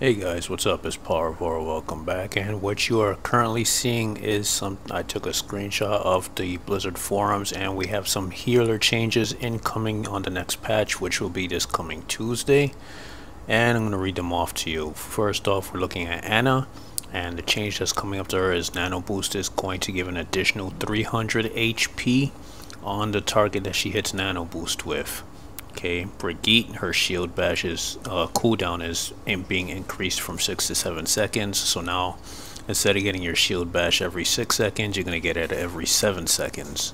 Hey guys, what's up? It's Power4. Welcome back. And what you are currently seeing is I took a screenshot of the Blizzard forums, and we have some healer changes incoming on the next patch, which will be this coming Tuesday. And I'm going to read them off to you. First off, we're looking at Ana, and the change that's coming up to her is Nano Boost is going to give an additional 300 HP on the target that she hits Nano Boost with. Okay, Brigitte, her shield bash's cooldown is being increased from 6 to 7 seconds. So now, instead of getting your shield bash every 6 seconds, you're going to get it every 7 seconds.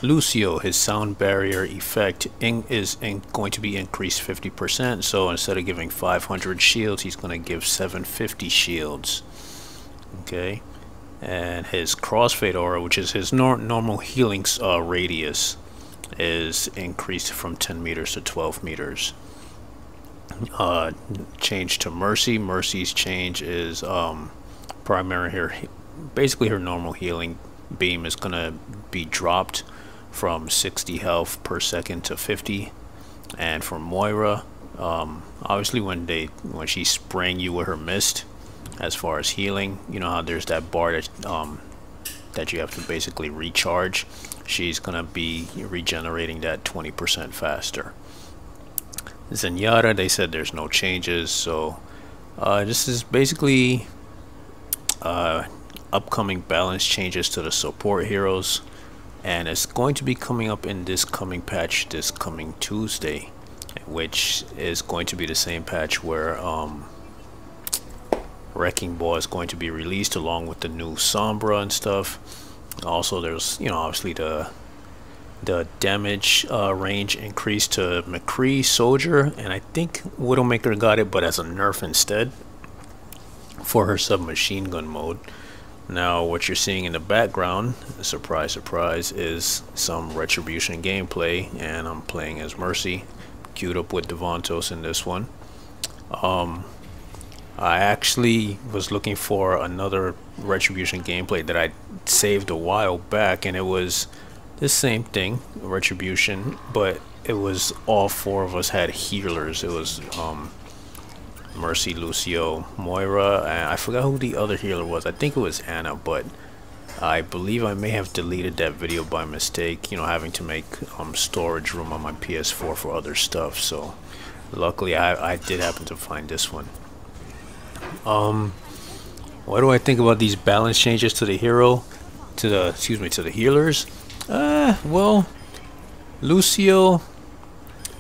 Lucio, his sound barrier effect is going to be increased 50%. So instead of giving 500 shields, he's going to give 750 shields. Okay, and his crossfade aura, which is his normal healing radius, is increased from 10 meters to 12 meters. Change to Mercy. Mercy's change is primary here. Basically, her normal healing beam is gonna be dropped from 60 health per second to 50. And for Moira, obviously when she's spraying you with her mist, as far as healing, you know how there's that bar that you have to basically recharge. She's gonna be regenerating that 20% faster. Zenyatta, they said there's no changes, so this is basically upcoming balance changes to the support heroes, and it's going to be coming up in this coming patch this coming Tuesday, which is going to be the same patch where Wrecking Ball is going to be released along with the new Sombra and stuff. Also, there's, you know, obviously the damage range increased to McCree Soldier, and I think Widowmaker got it, but as a nerf instead for her submachine gun mode. Now, what you're seeing in the background, surprise, surprise, is some Retribution gameplay, and I'm playing as Mercy, queued up with Devontos in this one. I actually was looking for another Retribution gameplay that I saved a while back, and it was the same thing, Retribution, but it was all four of us had healers. It was Mercy, Lucio, Moira, and I forgot who the other healer was. I think it was Ana, but I believe I may have deleted that video by mistake, you know, having to make storage room on my PS4 for other stuff. So luckily I did happen to find this one. What do I think about these balance changes to the to the healers? Well, Lucio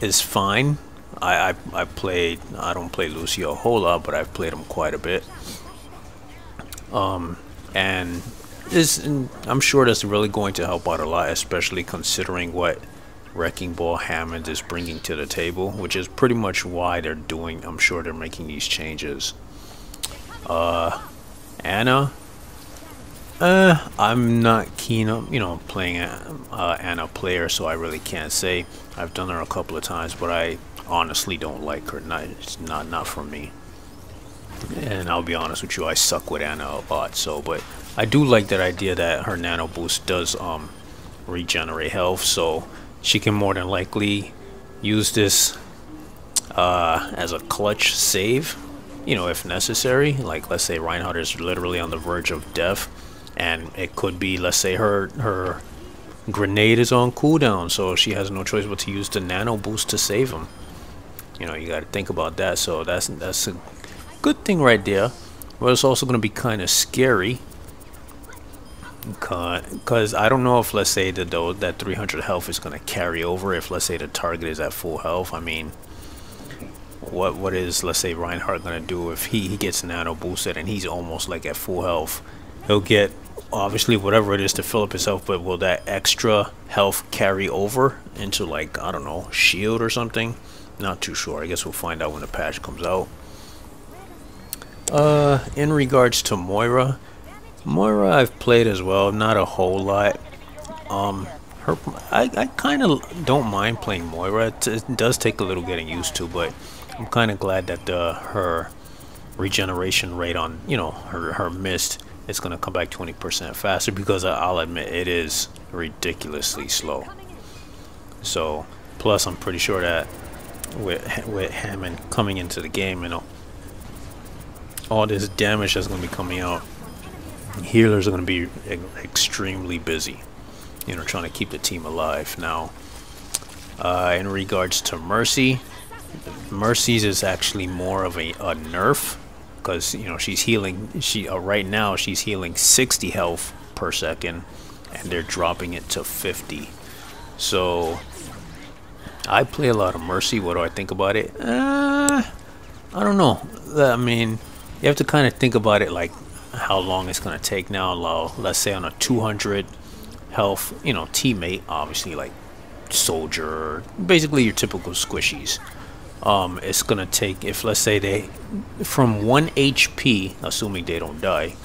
is fine. I don't play Lucio a whole lot, but I've played him quite a bit. And I'm sure that's really going to help out a lot, especially considering what Wrecking Ball Hammond is bringing to the table, which is pretty much why I'm sure they're making these changes. Ana, I'm not keen on, you know, playing Ana player, so I really can't say. I've done her a couple of times, but I honestly don't like her. It's not for me. And I'll be honest with you, I suck with Ana a lot. So, but I do like that idea that her Nano Boost does regenerate health, so she can more than likely use this as a clutch save, you know, if necessary. Like, let's say Reinhardt is literally on the verge of death, and it could be, let's say her grenade is on cooldown, so she has no choice but to use the Nano Boost to save him. You know, you got to think about that. So that's a good thing right there. But it's also going to be kind of scary, because I don't know if, let's say, that 300 health is going to carry over if, let's say, the target is at full health. I mean, what is, let's say, Reinhardt gonna do if he gets Nano boosted and he's almost like at full health? He'll get, obviously, whatever it is to fill up his health, but will that extra health carry over into, like, I don't know, shield or something? Not too sure. I guess we'll find out when the patch comes out. In regards to Moira I've played as well, not a whole lot. I kind of don't mind playing Moira. It does take a little getting used to, but I'm kind of glad that her regeneration rate on, you know, her mist is going to come back 20% faster, because I'll admit it is ridiculously slow. So, plus I'm pretty sure that with Hammond coming into the game, you know, all this damage that's going to be coming out, healers are going to be extremely busy, you know, trying to keep the team alive. Now, in regards to Mercy, Mercy's is actually more of a nerf, because you know she's healing. Right now she's healing 60 health per second, and they're dropping it to 50. So I play a lot of Mercy. What do I think about it? I don't know. I mean, you have to kind of think about it like how long it's gonna take. Now, let's say on a 200 health, you know, teammate, obviously like soldier, basically your typical squishies. It's gonna take, if let's say they from 1 HP, assuming they don't die,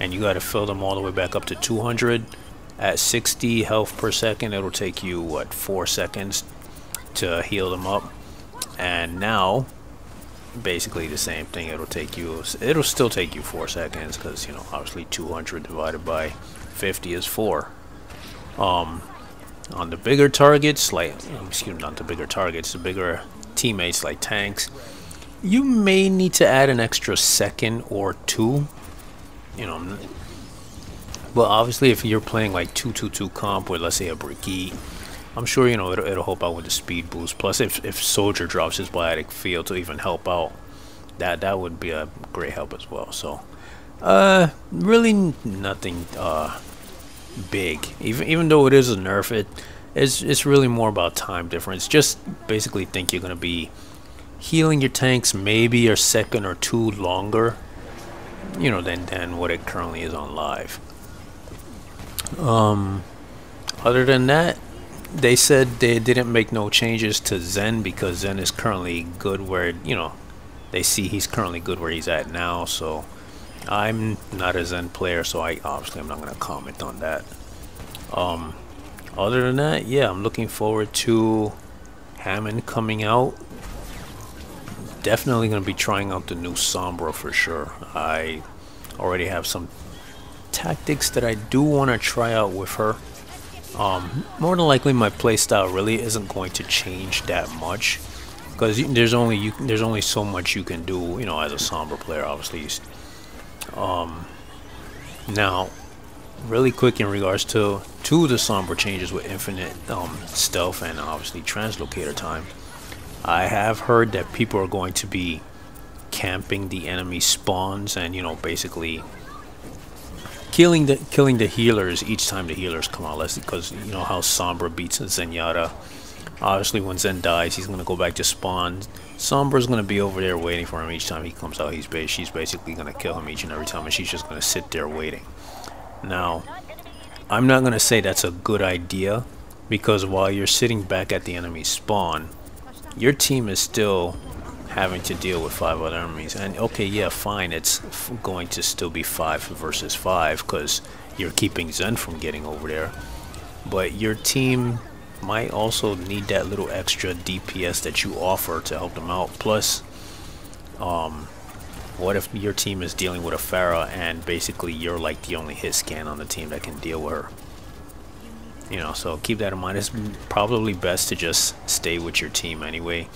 and you got to fill them all the way back up to 200 at 60 health per second, it'll take you what, 4 seconds to heal them up. And now basically the same thing, it'll still take you 4 seconds, because you know obviously 200 divided by 50 is 4. On the bigger targets, like, excuse me, not the bigger targets, the bigger teammates like tanks, you may need to add an extra second or 2, you know. But obviously if you're playing like 2-2-2 comp with, let's say, a Brigitte, I'm sure, you know, it'll help out with the speed boost. Plus if soldier drops his biotic field to even help out, that would be a great help as well. So really nothing big, even though it is a nerf. It's really more about time difference. Just basically think you're gonna be healing your tanks maybe a second or 2 longer, you know, than what it currently is on live. Other than that, they said they didn't make no changes to Zen, because Zen is currently good where, you know, they see he's currently good where he's at now. So I'm not a Zen player, so I'm not gonna comment on that. Other than that, yeah, I'm looking forward to Hammond coming out. Definitely going to be trying out the new Sombra for sure. I already have some tactics that I do want to try out with her. More than likely my playstyle really isn't going to change that much, because there's only so much you can do, you know, as a Sombra player, obviously. Now, really quick in regards to the Sombra changes with infinite stealth and obviously translocator time, I have heard that people are going to be camping the enemy spawns and, you know, basically killing the healers each time the healers come out. Because you know how Sombra beats Zenyatta. Obviously when Zen dies, he's gonna go back to spawn. Sombra's gonna be over there waiting for him each time he comes out. She's basically gonna kill him each and every time, and she's just gonna sit there waiting. Now, I'm not gonna say that's a good idea, because while you're sitting back at the enemy spawn, your team is still having to deal with 5 other enemies. And okay, yeah, fine, it's going to still be 5 versus 5 because you're keeping Zen from getting over there, but your team might also need that little extra DPS that you offer to help them out. Plus, what if your team is dealing with a Pharah and basically you're like the only hit scan on the team that can deal with her? You know, so keep that in mind. It's probably best to just stay with your team anyway.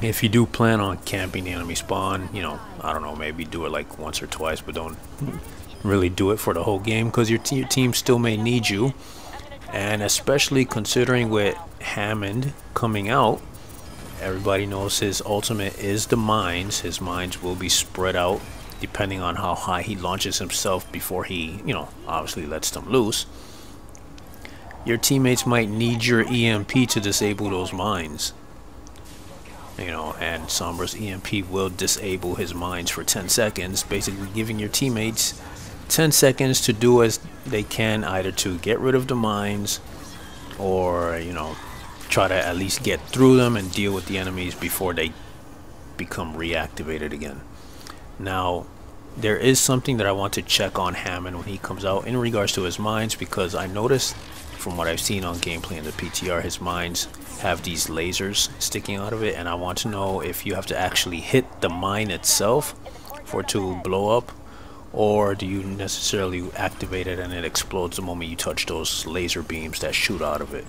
If you do plan on camping the enemy spawn, you know, I don't know, maybe do it like once or twice, but don't really do it for the whole game, because your team still may need you. And especially considering with Hammond coming out, everybody knows his ultimate is the mines. His mines will be spread out depending on how high he launches himself before he, you know, obviously lets them loose. Your teammates might need your EMP to disable those mines. You know, and Sombra's EMP will disable his mines for 10 seconds, basically giving your teammates 10 seconds to do as they can, either to get rid of the mines or, you know, try to at least get through them and deal with the enemies before they become reactivated again. Now, there is something that I want to check on Hammond when he comes out in regards to his mines, because I noticed from what I've seen on gameplay in the PTR, his mines have these lasers sticking out of it, and I want to know if you have to actually hit the mine itself for it to blow up, or do you necessarily activate it and it explodes the moment you touch those laser beams that shoot out of it.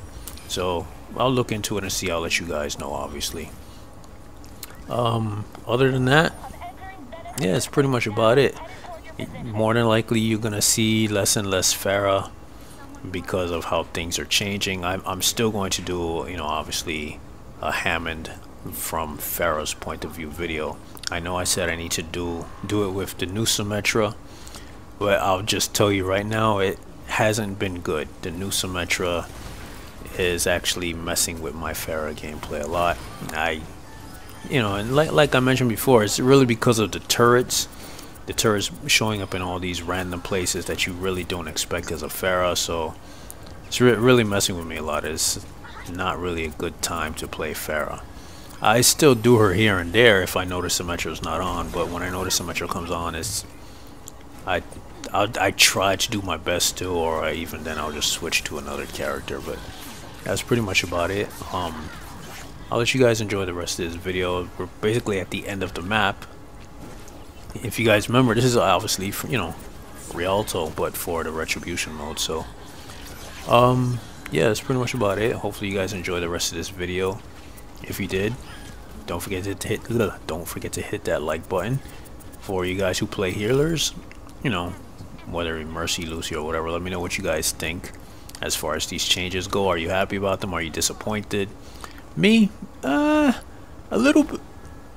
So I'll look into it and see. I'll let you guys know, obviously. Other than that, yeah, that's pretty much about it. More than likely, you're gonna see less and less Farah because of how things are changing. I'm still going to do, you know, obviously a Hammond from Farah's point of view video. I know I said I need to do it with the new Symmetra, but I'll just tell you right now, it hasn't been good. The new Symmetra is actually messing with my Farah gameplay a lot. You know, and like I mentioned before, it's really because of the turrets. The turrets showing up in all these random places that you really don't expect as a Farah, so it's really messing with me a lot. It's not really a good time to play Farah. I still do her here and there if I notice Symmetra's not on, but when I notice Symmetra comes on, I try to do my best to, or even then I'll just switch to another character. But that's pretty much about it. I'll let you guys enjoy the rest of this video. We're basically at the end of the map. If you guys remember, this is obviously for, you know, Rialto, but for the Retribution mode. So yeah, that's pretty much about it. Hopefully you guys enjoy the rest of this video. If you did, don't forget to hit that like button. For you guys who play healers, you know, whether Mercy, Lucy, or whatever, let me know what you guys think as far as these changes go. Are you happy about them? Are you disappointed? Me, a little bit.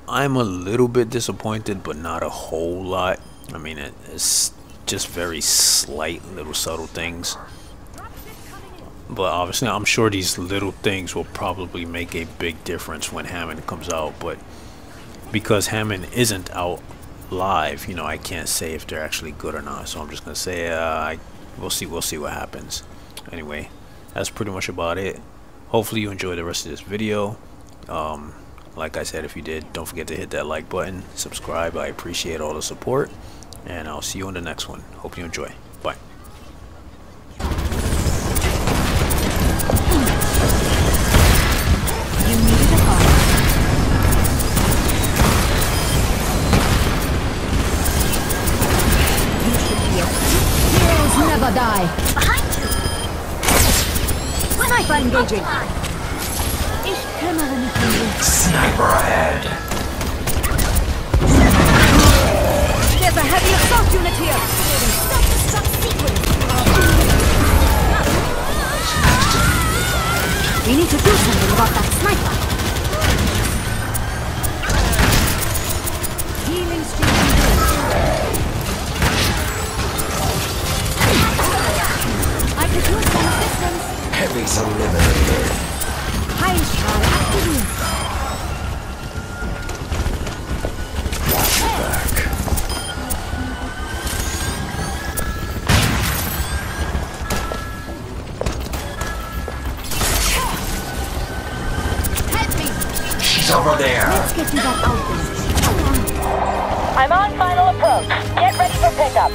I'm a little bit disappointed, but not a whole lot. I mean, it's just very slight, little subtle things. But obviously, I'm sure these little things will probably make a big difference when Hammond comes out. But because Hammond isn't out live, you know, I can't say if they're actually good or not. So I'm just gonna say, we'll see what happens. Anyway, that's pretty much about it. Hopefully you enjoy the rest of this video. Like I said, if you did, don't forget to hit that like button, subscribe. I appreciate all the support, and I'll see you in the next one. Hope you enjoy. Bye. Heroes never die. Behind you! Sniper engaging! Ich kümmere mich um dich. Sniper ahead. There's a heavy assault unit here! Self-destruct sequence! We need to do something about that sniper! Healing stream engaged. I could use some assistance! Heavy's eliminated. Heilstrahl aktiviert! Back. Help me! She's over there. Let's get to that outpost. I'm on final approach. Get ready for pickup.